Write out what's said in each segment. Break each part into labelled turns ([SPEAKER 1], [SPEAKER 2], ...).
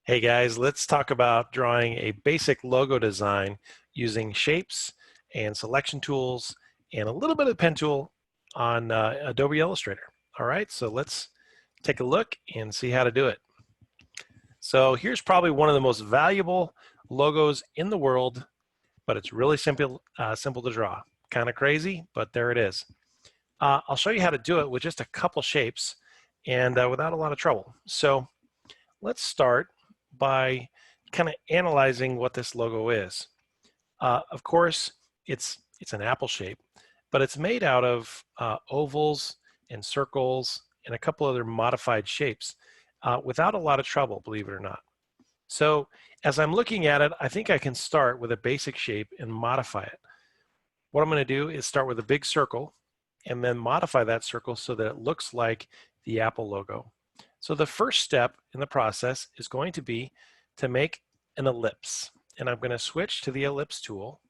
[SPEAKER 1] Hey guys, let's talk about drawing a basic logo design using shapes and selection tools and a little bit of the pen tool on Adobe Illustrator. All right, so let's take a look and see how to do it. So here's probably one of the most valuable logos in the world, but it's really simple to draw. Kind of crazy, but there it is. I'll show you how to do it with just a couple shapes and without a lot of trouble. So let's start by kind of analyzing what this logo is. Of course, it's an apple shape, but it's made out of ovals and circles and a couple other modified shapes without a lot of trouble, believe it or not. So as I'm looking at it, I think I can start with a basic shape and modify it. What I'm going to do is start with a big circle and then modify that circle so that it looks like the Apple logo. So the first step in the process is going to be to make an ellipse. And I'm going to switch to the ellipse tool.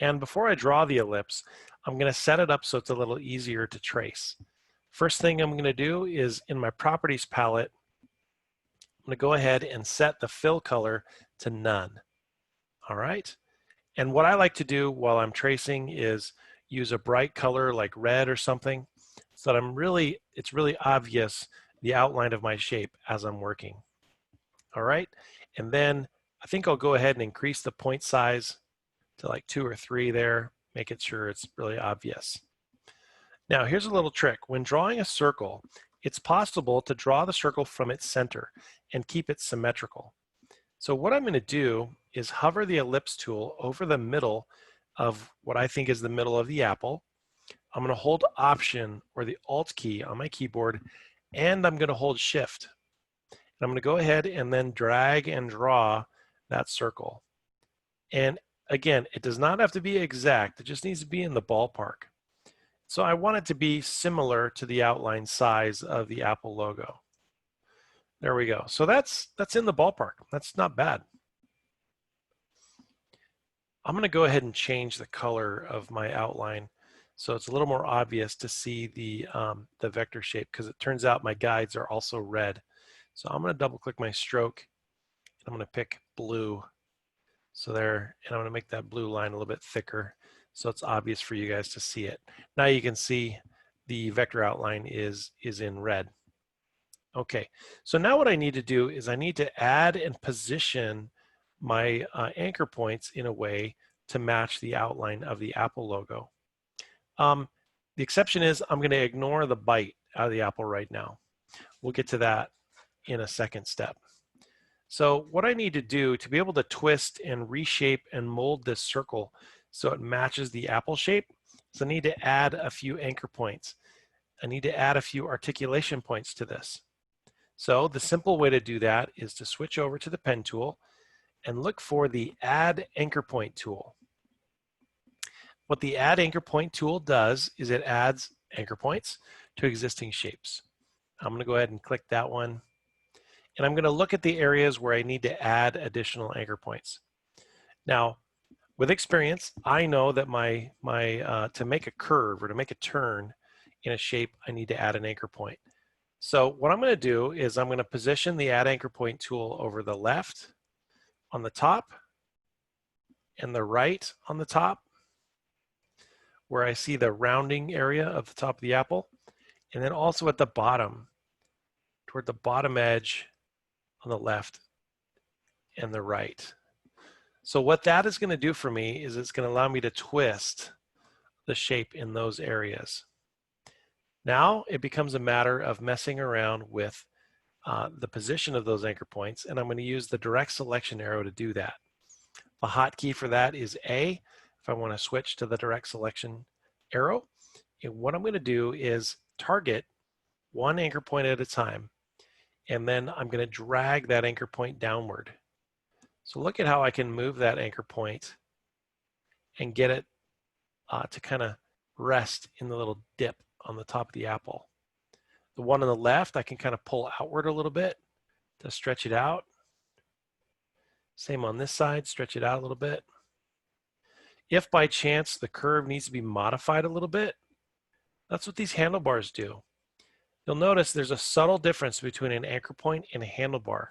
[SPEAKER 1] And before I draw the ellipse, I'm going to set it up so it's a little easier to trace. First thing I'm going to do is in my properties palette, I'm going to go ahead and set the fill color to none. All right. And what I like to do while I'm tracing is use a bright color like red or something so that it's really obvious the outline of my shape as I'm working. All right. And then I think I'll go ahead and increase the point size to like 2 or 3 there, make it sure it's really obvious. Now here's a little trick. When drawing a circle, it's possible to draw the circle from its center and keep it symmetrical. So what I'm going to do is hover the ellipse tool over the middle of what I think is the middle of the apple. I'm going to hold Option or the Alt key on my keyboard, and I'm going to hold Shift. And I'm going to go ahead and then drag and draw that circle. And again, it does not have to be exact. It just needs to be in the ballpark. So I want it to be similar to the outline size of the Apple logo. There we go. So that's in the ballpark. That's not bad. I'm going to go ahead and change the color of my outline so it's a little more obvious to see the vector shape, because it turns out my guides are also red. So I'm going to double click my stroke and I'm going to pick blue. So there, and I'm going to make that blue line a little bit thicker so it's obvious for you guys to see it. Now you can see the vector outline is in red. Okay, so now what I need to do is I need to add and position my anchor points in a way to match the outline of the Apple logo. The exception is I'm going to ignore the bite out of the apple right now. We'll get to that in a second step. So what I need to do to be able to twist and reshape and mold this circle so it matches the apple shape is I need to add a few anchor points. I need to add a few articulation points to this. So the simple way to do that is to switch over to the pen tool and look for the Add Anchor Point tool. What the Add Anchor Point tool does is it adds anchor points to existing shapes. I'm going to go ahead and click that one. And I'm going to look at the areas where I need to add additional anchor points. Now, with experience, I know that to make a curve or to make a turn in a shape, I need to add an anchor point. So what I'm going to do is I'm going to position the Add Anchor Point tool over the left on the top and the right on the top, where I see the rounding area of the top of the apple, and then also at the bottom, toward the bottom edge on the left and the right. So what that is going to do for me is it's going to allow me to twist the shape in those areas. Now it becomes a matter of messing around with the position of those anchor points, and I'm going to use the direct selection arrow to do that. The hotkey for that is A if I want to switch to the direct selection arrow. And what I'm going to do is target one anchor point at a time, and then I'm going to drag that anchor point downward. So look at how I can move that anchor point and get it to kind of rest in the little dip on the top of the apple. The one on the left, I can kind of pull outward a little bit to stretch it out. Same on this side, stretch it out a little bit. If by chance the curve needs to be modified a little bit, that's what these handlebars do. you'll notice there's a subtle difference between an anchor point and a handlebar.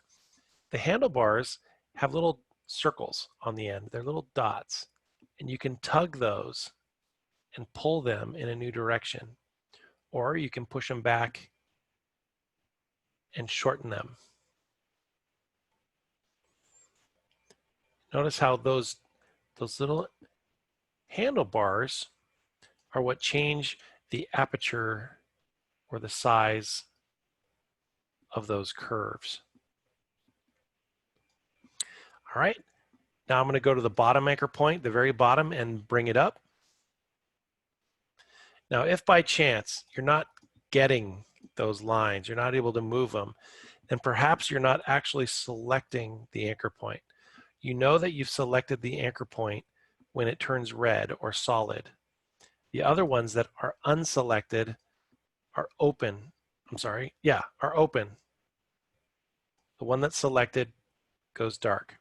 [SPEAKER 1] The handlebars have little circles on the end. They're little dots, and you can tug those and pull them in a new direction, or you can push them back and shorten them. Notice how those little handlebars are what change the aperture or the size of those curves. All right, now I'm going to go to the bottom anchor point, the very bottom, and bring it up. Now, if by chance you're not getting those lines, you're not able to move them, then perhaps you're not actually selecting the anchor point. You know that you've selected the anchor point when it turns red or solid. The other ones that are unselected are open. Are open. The one that's selected goes dark.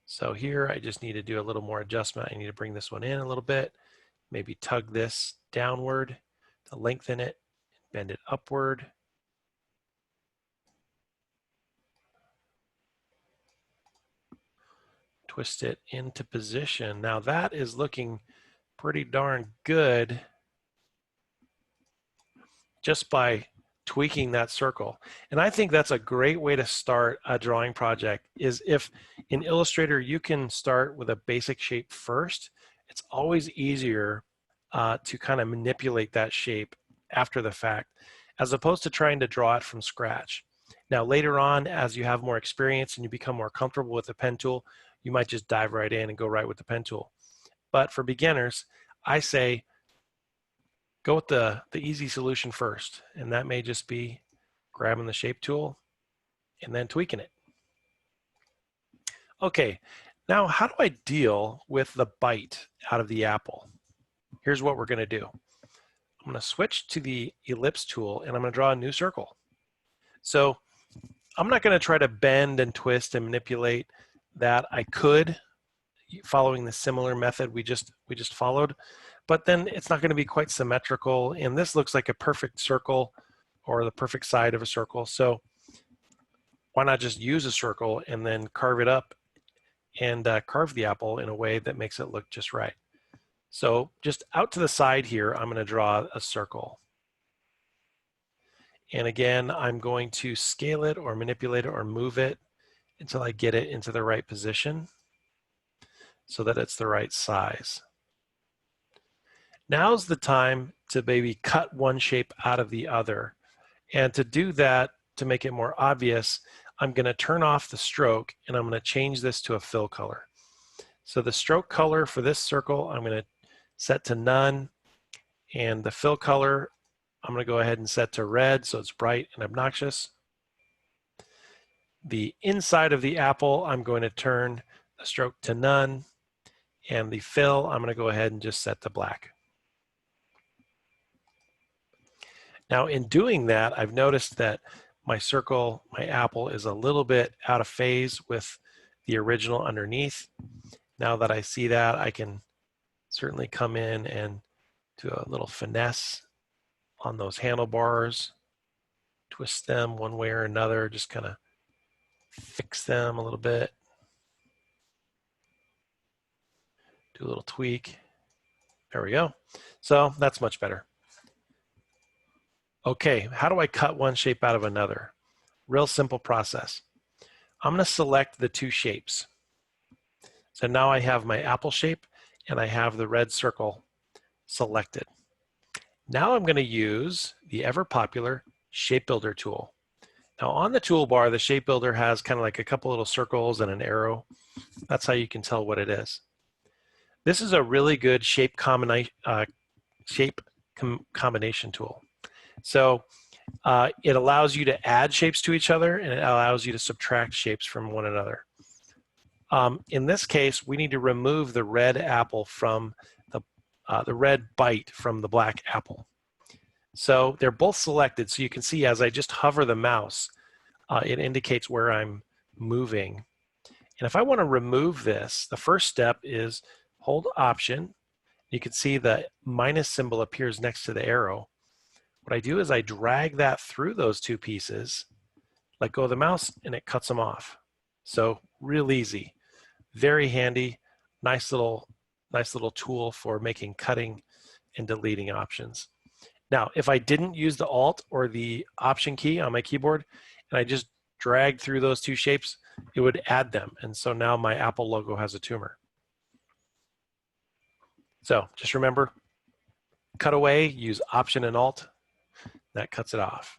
[SPEAKER 1] So here I just need to do a little more adjustment. I need to bring this one in a little bit, maybe tug this downward to lengthen it, bend it upward. Twist it into position. Now that is looking pretty darn good just by tweaking that circle. And I think that's a great way to start a drawing project, is if in Illustrator you can start with a basic shape first. It's always easier to kind of manipulate that shape after the fact, as opposed to trying to draw it from scratch. Now later on, as you have more experience and you become more comfortable with the pen tool, you might just dive right in and go right with the pen tool. But for beginners, I say go with the easy solution first, and that may just be grabbing the shape tool and then tweaking it. Okay, now how do I deal with the bite out of the apple? Here's what we're going to do. I'm going to switch to the ellipse tool, and I'm going to draw a new circle. So I'm not going to try to bend and twist and manipulate that. I could, following the similar method we just followed, but then it's not going to be quite symmetrical, and this looks like a perfect circle or the perfect side of a circle. So why not just use a circle and then carve it up and carve the apple in a way that makes it look just right. So just out to the side here, I'm going to draw a circle. And again, I'm going to scale it or manipulate it or move it until I get it into the right position so that it's the right size. Now's the time to maybe cut one shape out of the other. And to do that, to make it more obvious, I'm going to turn off the stroke and I'm going to change this to a fill color. So the stroke color for this circle, I'm going to set to none. And the fill color, I'm going to go ahead and set to red so it's bright and obnoxious. The inside of the apple, I'm going to turn the stroke to none. And the fill, I'm going to go ahead and just set to black. Now in doing that, I've noticed that my circle, my apple, is a little bit out of phase with the original underneath. Now that I see that, I can certainly come in and do a little finesse on those handlebars, twist them one way or another, just kind of fix them a little bit. Do a little tweak. There we go. So that's much better. Okay, how do I cut one shape out of another? Real simple process. I'm going to select the two shapes. So now I have my apple shape and I have the red circle selected. Now I'm going to use the ever popular Shape Builder tool. Now on the toolbar, the Shape Builder has kind of like a couple little circles and an arrow. That's how you can tell what it is. This is a really good shape combination tool. So it allows you to add shapes to each other, and it allows you to subtract shapes from one another. In this case, we need to remove the red apple from the red bite from the black apple. So they're both selected. So you can see as I just hover the mouse, it indicates where I'm moving. And if I want to remove this, the first step is hold Option. You can see the minus symbol appears next to the arrow. What I do is I drag that through those two pieces, let go of the mouse, and it cuts them off. So real easy, very handy, nice little tool for making cutting and deleting options. Now, if I didn't use the Alt or the Option key on my keyboard, and I just dragged through those two shapes, it would add them. And so now my Apple logo has a tumor. So just remember, cut away, use Option and Alt. That cuts it off.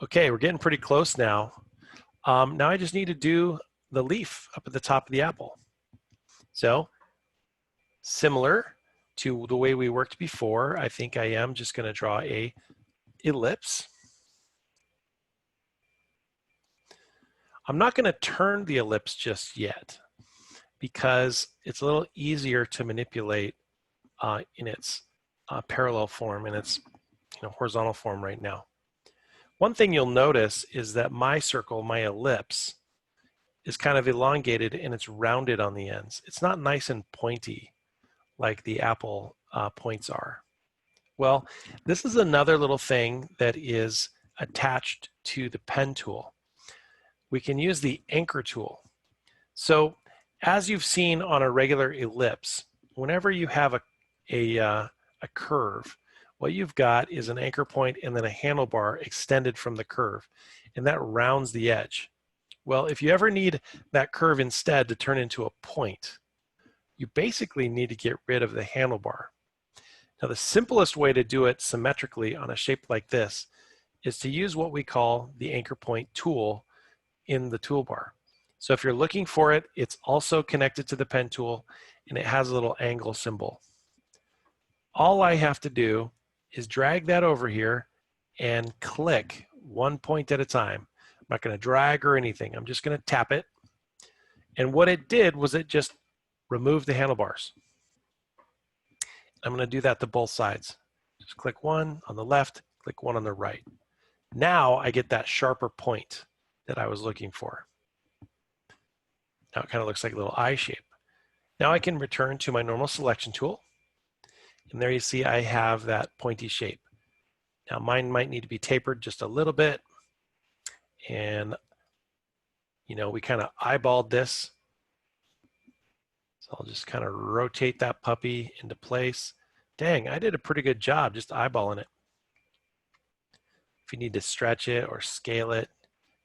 [SPEAKER 1] Okay, we're getting pretty close now. Now I just need to do the leaf up at the top of the apple. So similar to the way we worked before, I think I am just going to draw a ellipse. I'm not going to turn the ellipse just yet because it's a little easier to manipulate in its parallel form, in its horizontal form right now. One thing you'll notice is that my circle, my ellipse, is kind of elongated and it's rounded on the ends. It's not nice and pointy like the apple points are. Well, this is another little thing that is attached to the pen tool. We can use the anchor tool. So as you've seen on a regular ellipse, whenever you have a curve, what you've got is an anchor point and then a handlebar extended from the curve, and that rounds the edge. Well, if you ever need that curve instead to turn into a point, you basically need to get rid of the handlebar. Now, the simplest way to do it symmetrically on a shape like this is to use what we call the anchor point tool in the toolbar. So if you're looking for it, it's also connected to the pen tool and it has a little angle symbol. All I have to do is drag that over here and click one point at a time. I'm not going to drag or anything. I'm just going to tap it. And what it did was it just removed the handlebars. I'm going to do that to both sides. Just click one on the left, click one on the right. Now I get that sharper point that I was looking for. Now it kind of looks like a little eye shape. Now I can return to my normal selection tool. And there you see I have that pointy shape. Now mine might need to be tapered just a little bit. And we kind of eyeballed this. So I'll just kind of rotate that puppy into place. Dang, I did a pretty good job just eyeballing it. If you need to stretch it or scale it,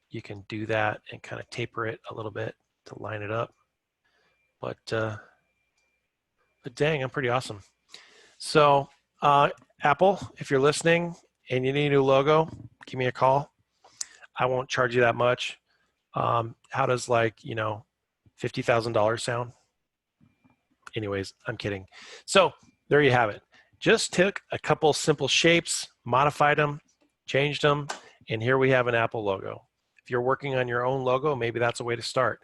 [SPEAKER 1] you can do that and kind of taper it a little bit to line it up. But dang, I'm pretty awesome. So Apple, if you're listening and you need a new logo, give me a call. I won't charge you that much. How does $50,000 sound? Anyways, I'm kidding. So there you have it. Just took a couple simple shapes, modified them, changed them, and here we have an Apple logo. If you're working on your own logo, maybe that's a way to start.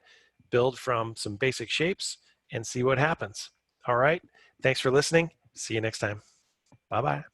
[SPEAKER 1] Build from some basic shapes and see what happens. All right. Thanks for listening. See you next time. Bye-bye.